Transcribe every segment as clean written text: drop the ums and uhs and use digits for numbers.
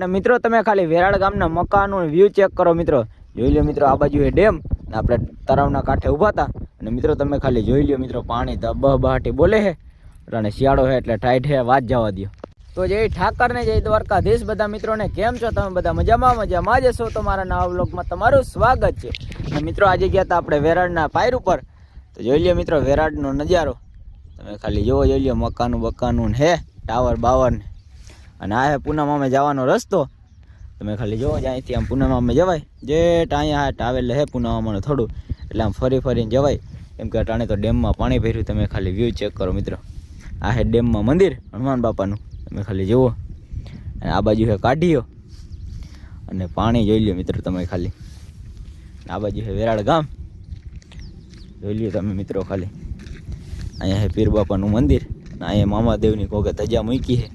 અને મિત્રો તમે ખાલી વેરાડ ગામના મકાનનું વ્યૂ ચેક કરો મિત્રો. જોઈ લો મિત્રો, આ બાજુ એ ડેમ ને આપણે તળાવના કાંઠે ઊભા હતા. અને મિત્રો તમે ખાલી જોઈ લો મિત્રો, પાણી બહાટી બોલે છે. અને શિયાળો છે એટલે ટાઈટ છે, વાત જવા દો. તો જય ઠાકર ને જય દ્વારકાધીશ બધા મિત્રોને. કેમ છો તમે બધા? મજામાં જ છો? તો મારા નવા વ્લોગમાં તમારું સ્વાગત છે. અને મિત્રો આજે ગયા હતા આપણે વેરાડના પાયર ઉપર. તો જોઈ લો મિત્રો વેરાડનો નજારો તમે ખાલી જોવો. જોઈ લો મકાનું હે, ટાવર બાવર ને. અને આ હે પૂનમ જવાનો રસ્તો. તમે ખાલી જોવો જ અહીંથી આમ પૂનમ જવાય. જેટ અહીંયા ટાવેલ હે પૂનમ થોડું, એટલે આમ ફરીને જવાય. કેમ કે અટાણે તો ડેમમાં પાણી ભર્યું. તમે ખાલી વ્યૂ ચેક કરો મિત્રો. આ હે ડેમમાં મંદિર હનુમાન બાપાનું, તમે ખાલી જુઓ. અને આ બાજુ છે કાઢીઓ અને પાણી જોઈ લ્યો મિત્રો તમે ખાલી. આ બાજુ છે વેરાડ ગામ, જોઈ લ્યો તમે મિત્રો ખાલી. અહીંયા છે પીર બાપાનું મંદિર, અહીંયા મામાદેવની કોકે ધજા મૂકી છે,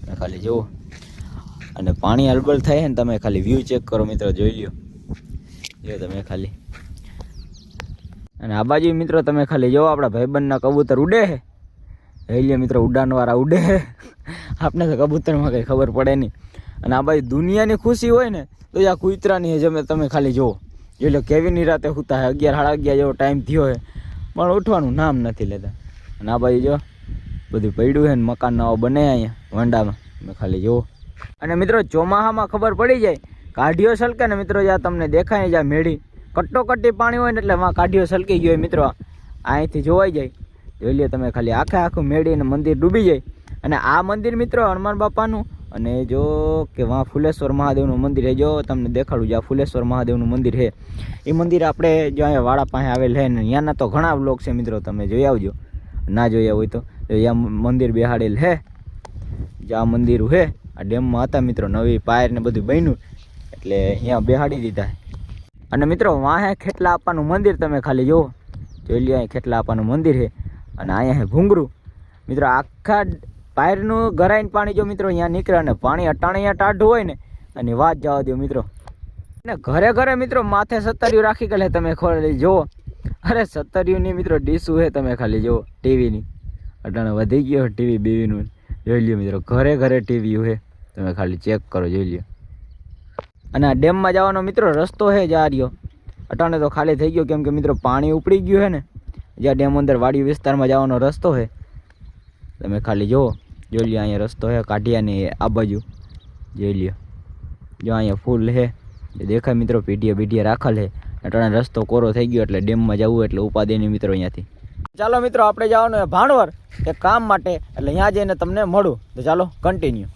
તમે ખાલી જુઓ. અને પાણી અલબલ થાય છે ને, તમે ખાલી વ્યૂ ચેક કરો મિત્રો, જોઈ લ્યો. જો તમે ખાલી. અને આ બાજુ મિત્રો તમે ખાલી જુઓ, આપણા ભાઈબંધના કબૂતર ઉડે છે. જોઈ લ્યો મિત્રો, ઉડાનવાળા ઉડે છે. આપણે તો કબૂતરમાં કંઈ ખબર પડે નહીં. અને આ બાજુ દુનિયાની ખુશી હોય ને તો આ કૂતરાની છે. તમે ખાલી જુઓ. જોઈ લો કેવી નિરાતે સૂતા છે. 11 સાડા 11 જેવો ટાઈમ થયો છે, પણ ઉઠવાનું નામ નથી લેતા. અને આ બાજુ જો બધું પડ્યું છે ને, મકાન નવા બને અહીંયા વંડામાં, તમે ખાલી જુઓ. અને મિત્રો ચોમાસામાં ખબર પડી જાય, કાઢીઓ સલકે ને મિત્રો, જ્યાં તમને દેખાય ને જ્યાં મેળી કટ્ટોકટ્ટી પાણી હોય ને, એટલે માં કાઢીઓ સલકી ગયો હોય મિત્રો, અહીંથી જોવાઈ જાય. જોઈ લો તમે ખાલી, આખું મેળીને મંદિર ડૂબી જાય. અને આ મંદિર મિત્રો હનુમાન બાપાનું. અને જો કે વાં ફુલેશ્વર મહાદેવનું મંદિર છે. જો તમને દેખાડું, જ્યાં ફુલેશ્વર મહાદેવનું મંદિર છે, એ મંદિર આપણે જો અહીંયા વાડા પાસે આવેલ છે ને, ત્યાંના તો ઘણા બ્લોગ છે મિત્રો, તમે જોઈ આવજો. ના જોયા હોય તો ત્યાં મંદિર બેહાડેલ છે. જ્યાં મંદિર છે આ ડેમમાં હતા મિત્રો, નવી પાયર ને બધું બન્યું એટલે અહીંયા બેહાડી દીધા. અને મિત્રો વાહે ખેટલા આપવાનું મંદિર, તમે ખાલી જુઓ. જોઈ લો અહીં ખેટલા આપવાનું મંદિર છે. અને અહીંયા છે ભૂંગરું મિત્રો. આખા પાયરનું ગરાઈને પાણી જો મિત્રો અહીંયા નીકળે. અને પાણી અટાણે અહીંયા ટાઢું હોય ને, અને વાત જવા દો મિત્રો. અને ઘરે મિત્રો માથે સત્તરિયું રાખી ગયેલે, તમે ખાલી જુઓ. અરે સત્તરિયુંની મિત્રો ડીશું છે, તમે ખાલી જુઓ. ટીવીની અટાણે વધી ગયો ટીવી બીવીનું. જોઈ લ્યો મિત્રો, ઘરે ટીવી છે, તમે ખાલી ચેક કરો, જોઈ લ્યો. અને આ ડેમમાં જવાનો મિત્રો રસ્તો છે જા રહ્યો. અટાણે તો ખાલી થઈ ગયો, કેમ કે મિત્રો પાણી ઉપડી ગયું છે ને. જ્યાં ડેમ અંદર વાડી વિસ્તારમાં જવાનો રસ્તો છે, તમે ખાલી જુઓ. જોઈ લ્યો અહીંયા રસ્તો છે કાઢિયાની આ બાજુ, જોઈ લ્યો. જો અહીંયા ફૂલ છે દેખાય મિત્રો, પીઢીએ રાખેલ છે. અટાણે રસ્તો કોરો થઈ ગયો એટલે ડેમમાં જવું એટલે ઉપાધિની મિત્રો અહીંયાથી. ચાલો મિત્રો આપણે જવાનું છે ભાણવર એક કામ માટે, એટલે ત્યાં જઈને તમને મળું. તો ચાલો કન્ટિન્યુ.